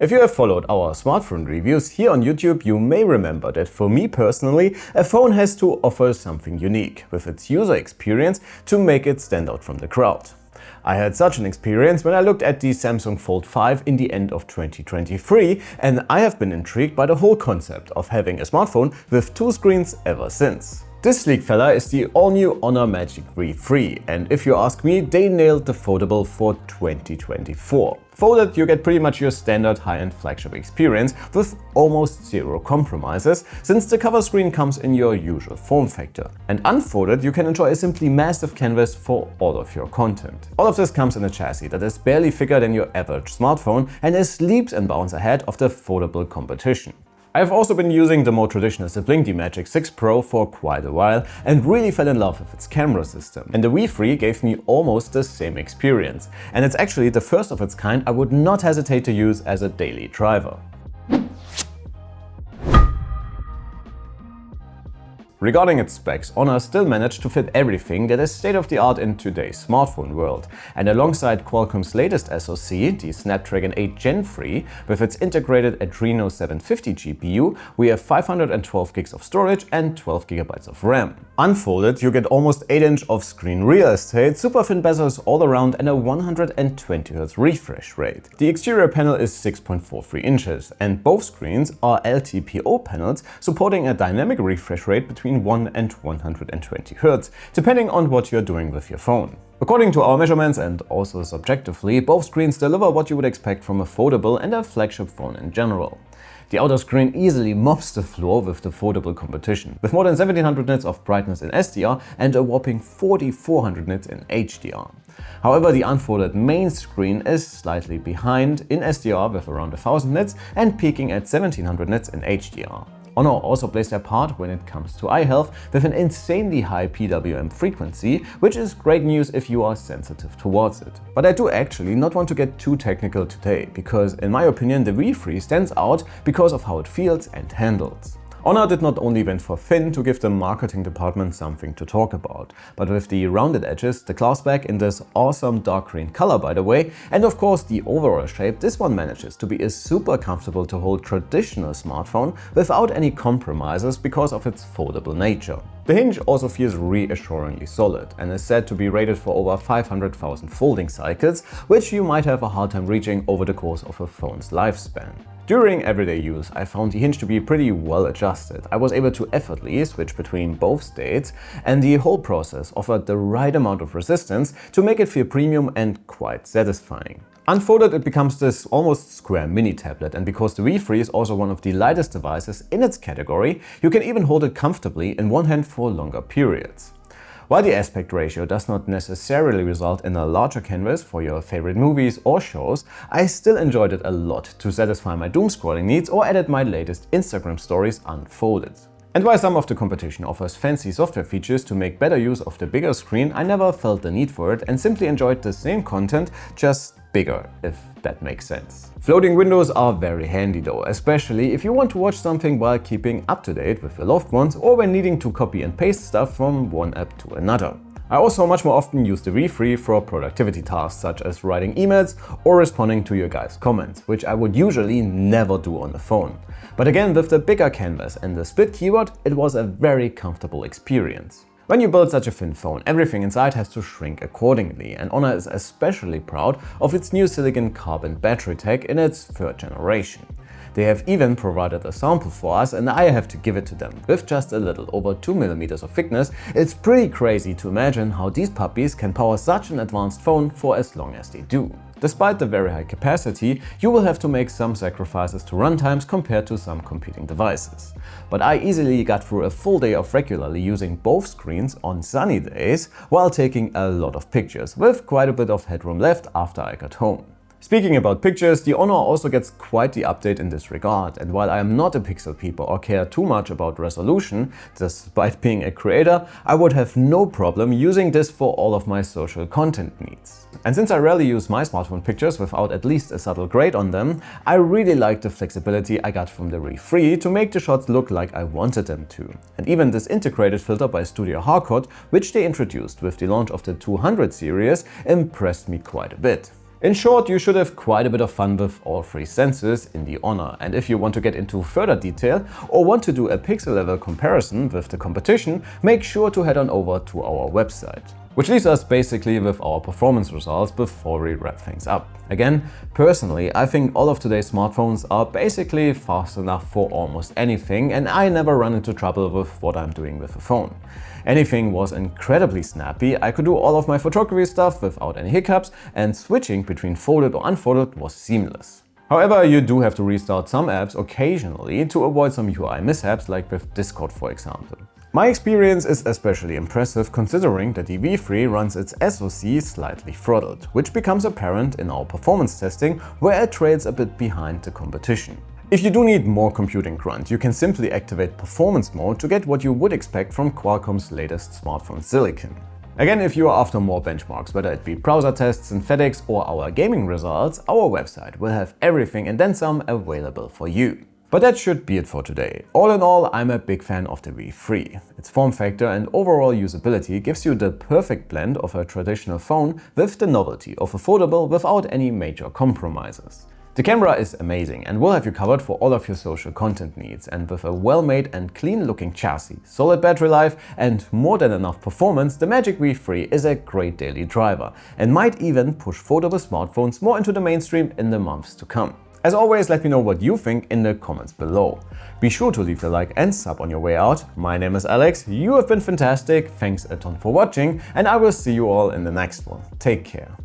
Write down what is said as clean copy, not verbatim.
If you have followed our smartphone reviews here on YouTube, you may remember that for me personally, a phone has to offer something unique with its user experience to make it stand out from the crowd. I had such an experience when I looked at the Samsung Fold 5 in the end of 2023, and I have been intrigued by the whole concept of having a smartphone with two screens ever since. This sleek fella is the all-new Honor Magic V3, and if you ask me, they nailed the foldable for 2024. Folded, you get pretty much your standard high-end flagship experience with almost zero compromises, since the cover screen comes in your usual form factor. And unfolded, you can enjoy a simply massive canvas for all of your content. All of this comes in a chassis that is barely bigger than your average smartphone and is leaps and bounds ahead of the foldable competition. I've also been using the more traditional sibling, the Magic 6 Pro, for quite a while and really fell in love with its camera system. And the V3 gave me almost the same experience. And it's actually the first of its kind I would not hesitate to use as a daily driver. Regarding its specs, Honor still managed to fit everything that is state-of-the-art in today's smartphone world. And alongside Qualcomm's latest SoC, the Snapdragon 8 Gen 3, with its integrated Adreno 750 GPU, we have 512 gigs of storage and 12 GB of RAM. Unfolded, you get almost 8-inch of screen real estate, super thin bezels all around, and a 120Hz refresh rate. The exterior panel is 6.43 inches, and both screens are LTPO panels supporting a dynamic refresh rate between 1 and 120 Hz, depending on what you're doing with your phone. According to our measurements and also subjectively, both screens deliver what you would expect from a foldable and a flagship phone in general. The outer screen easily mops the floor with the foldable competition, with more than 1700 nits of brightness in SDR and a whopping 4400 nits in HDR. However, the unfolded main screen is slightly behind in SDR with around 1000 nits and peaking at 1700 nits in HDR. Honor also plays their part when it comes to eye health with an insanely high PWM frequency, which is great news if you are sensitive towards it. But I do actually not want to get too technical today, because in my opinion the V3 stands out because of how it feels and handles. Honor did not only went for thin to give the marketing department something to talk about, but with the rounded edges, the glass back in this awesome dark green color by the way, and of course the overall shape, this one manages to be super comfortable to hold traditional smartphone without any compromises because of its foldable nature. The hinge also feels reassuringly solid and is said to be rated for over 500,000 folding cycles, which you might have a hard time reaching over the course of a phone's lifespan. During everyday use, I found the hinge to be pretty well adjusted. I was able to effortlessly switch between both states, and the whole process offered the right amount of resistance to make it feel premium and quite satisfying. Unfolded, it becomes this almost square mini tablet, and because the V3 is also one of the lightest devices in its category, you can even hold it comfortably in one hand for longer periods. While the aspect ratio does not necessarily result in a larger canvas for your favorite movies or shows, I still enjoyed it a lot to satisfy my doom scrolling needs or edit my latest Instagram stories unfolded. And while some of the competition offers fancy software features to make better use of the bigger screen, I never felt the need for it and simply enjoyed the same content, just bigger, if that makes sense. Floating windows are very handy though, especially if you want to watch something while keeping up to date with your loved ones or when needing to copy and paste stuff from one app to another. I also much more often use the V3 for productivity tasks such as writing emails or responding to your guys' comments, which I would usually never do on the phone. But again, with the bigger canvas and the split keyboard, it was a very comfortable experience. When you build such a thin phone, everything inside has to shrink accordingly, and Honor is especially proud of its new silicon carbon battery tech in its third generation. They have even provided a sample for us, and I have to give it to them. With just a little over 2 mm of thickness, it's pretty crazy to imagine how these puppies can power such an advanced phone for as long as they do. Despite the very high capacity, you will have to make some sacrifices to runtimes compared to some competing devices. But I easily got through a full day of regularly using both screens on sunny days while taking a lot of pictures, with quite a bit of headroom left after I got home. Speaking about pictures, the Honor also gets quite the update in this regard, and while I am not a pixel peeper or care too much about resolution, despite being a creator, I would have no problem using this for all of my social content needs. And since I rarely use my smartphone pictures without at least a subtle grade on them, I really like the flexibility I got from the V3 to make the shots look like I wanted them to. And even this integrated filter by Studio Harcourt, which they introduced with the launch of the 200 series, impressed me quite a bit. In short, you should have quite a bit of fun with all three sensors in the Honor, and if you want to get into further detail or want to do a pixel level comparison with the competition, make sure to head on over to our website. Which leaves us basically with our performance results before we wrap things up. Again, personally, I think all of today's smartphones are basically fast enough for almost anything, and I never run into trouble with what I'm doing with the phone. Anything was incredibly snappy, I could do all of my photography stuff without any hiccups, and switching between folded or unfolded was seamless. However, you do have to restart some apps occasionally to avoid some UI mishaps, like with Discord for example. My experience is especially impressive considering that the V3 runs its SoC slightly throttled, which becomes apparent in our performance testing where it trails a bit behind the competition. If you do need more computing grunt, you can simply activate performance mode to get what you would expect from Qualcomm's latest smartphone silicon. Again, if you are after more benchmarks, whether it be browser tests, synthetics or our gaming results, our website will have everything and then some available for you. But that should be it for today. All in all, I'm a big fan of the V3. Its form factor and overall usability gives you the perfect blend of a traditional phone with the novelty of a foldable without any major compromises. The camera is amazing and will have you covered for all of your social content needs, and with a well-made and clean-looking chassis, solid battery life and more than enough performance, the Magic V3 is a great daily driver and might even push foldable smartphones more into the mainstream in the months to come. As always, let me know what you think in the comments below. Be sure to leave a like and sub on your way out. My name is Alex, you have been fantastic, thanks a ton for watching, and I will see you all in the next one. Take care.